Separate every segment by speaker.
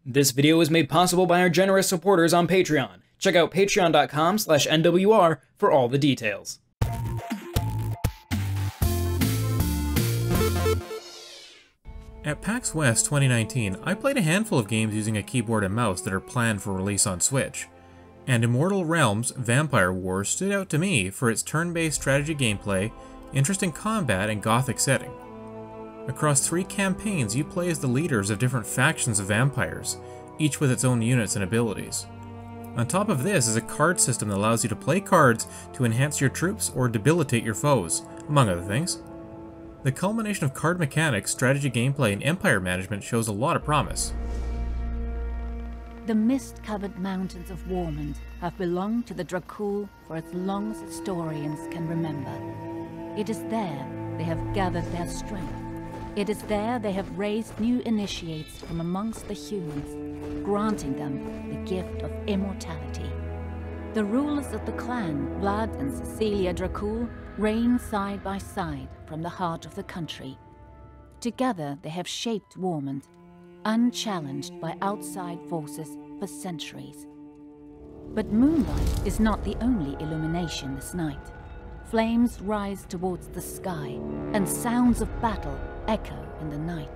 Speaker 1: This video is made possible by our generous supporters on Patreon. Check out patreon.com/NWR for all the details.
Speaker 2: At PAX West 2019, I played a handful of games using a keyboard and mouse that are planned for release on Switch, and Immortal Realms Vampire Wars stood out to me for its turn-based strategy gameplay, interesting combat, and gothic setting. Across 3 campaigns, you play as the leaders of different factions of vampires, each with its own units and abilities. On top of this is a card system that allows you to play cards to enhance your troops or debilitate your foes, among other things. The culmination of card mechanics, strategy gameplay, and empire management shows a lot of promise.
Speaker 3: The mist-covered mountains of Warmond have belonged to the Dracul for as long as historians can remember. It is there they have gathered their strength. It is there they have raised new initiates from amongst the humans, granting them the gift of immortality. The rulers of the clan, Vlad and Cecilia Dracul, reign side by side from the heart of the country. Together they have shaped Warmond, unchallenged by outside forces for centuries. But moonlight is not the only illumination this night. Flames rise towards the sky, and sounds of battle echo in the night.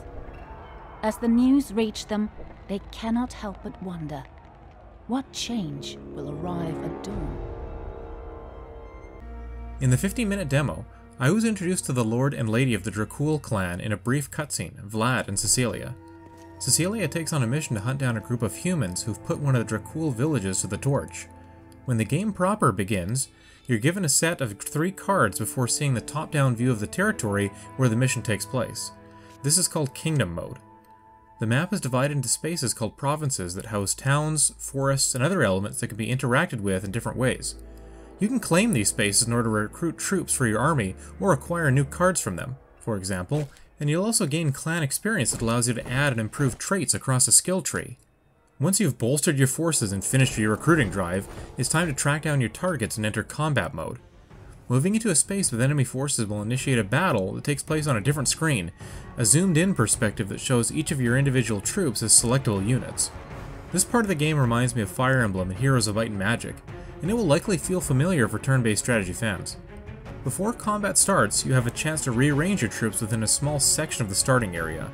Speaker 3: As the news reach them, they cannot help but wonder, what change will arrive at dawn?
Speaker 2: In the 50-minute demo, I was introduced to the Lord and Lady of the Dracul clan in a brief cutscene, Vlad and Cecilia. Cecilia takes on a mission to hunt down a group of humans who've put one of the Dracul villages to the torch. When the game proper begins, you're given a set of 3 cards before seeing the top-down view of the territory where the mission takes place. This is called Kingdom Mode. The map is divided into spaces called provinces that house towns, forests, and other elements that can be interacted with in different ways. You can claim these spaces in order to recruit troops for your army or acquire new cards from them, for example, and you'll also gain clan experience that allows you to add and improve traits across a skill tree. Once you've bolstered your forces and finished your recruiting drive, it's time to track down your targets and enter combat mode. Moving into a space with enemy forces will initiate a battle that takes place on a different screen, a zoomed-in perspective that shows each of your individual troops as selectable units. This part of the game reminds me of Fire Emblem and Heroes of Might and Magic, and it will likely feel familiar for turn-based strategy fans. Before combat starts, you have a chance to rearrange your troops within a small section of the starting area.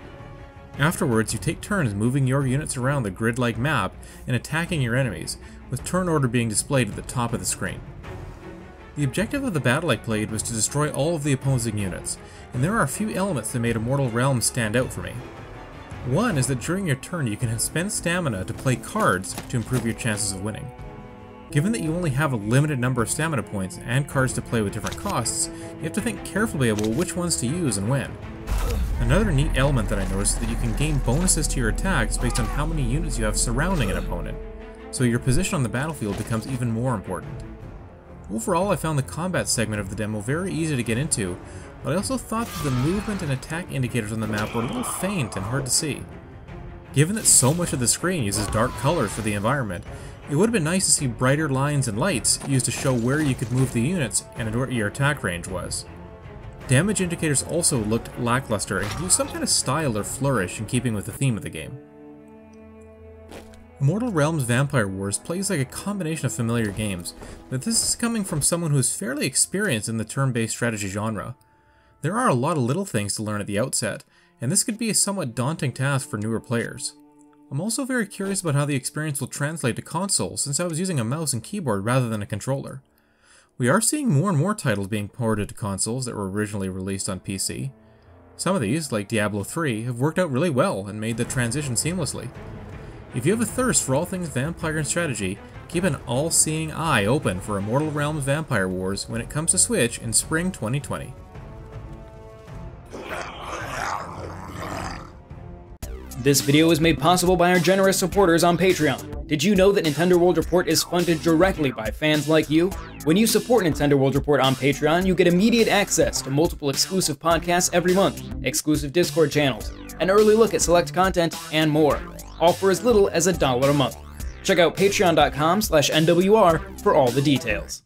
Speaker 2: Afterwards, you take turns moving your units around the grid-like map and attacking your enemies, with turn order being displayed at the top of the screen. The objective of the battle I played was to destroy all of the opposing units, and there are a few elements that made Immortal Realms stand out for me. One is that during your turn you can spend stamina to play cards to improve your chances of winning. Given that you only have a limited number of stamina points and cards to play with different costs, you have to think carefully about which ones to use and when. Another neat element that I noticed is that you can gain bonuses to your attacks based on how many units you have surrounding an opponent, so your position on the battlefield becomes even more important. Overall, I found the combat segment of the demo very easy to get into, but I also thought that the movement and attack indicators on the map were a little faint and hard to see. Given that so much of the screen uses dark colors for the environment, it would have been nice to see brighter lines and lights used to show where you could move the units and what your attack range was. Damage indicators also looked lackluster and could use some kind of style or flourish in keeping with the theme of the game. Immortal Realms Vampire Wars plays like a combination of familiar games, but this is coming from someone who is fairly experienced in the turn-based strategy genre. There are a lot of little things to learn at the outset, and this could be a somewhat daunting task for newer players. I'm also very curious about how the experience will translate to consoles, since I was using a mouse and keyboard rather than a controller. We are seeing more and more titles being ported to consoles that were originally released on PC. Some of these, like Diablo 3, have worked out really well and made the transition seamlessly. If you have a thirst for all things vampire and strategy, keep an all-seeing eye open for Immortal Realms Vampire Wars when it comes to Switch in spring 2020.
Speaker 1: This video is made possible by our generous supporters on Patreon. Did you know that Nintendo World Report is funded directly by fans like you? When you support Nintendo World Report on Patreon, you get immediate access to multiple exclusive podcasts every month, exclusive Discord channels, an early look at select content, and more, all for as little as $1 a month. Check out patreon.com/NWR for all the details.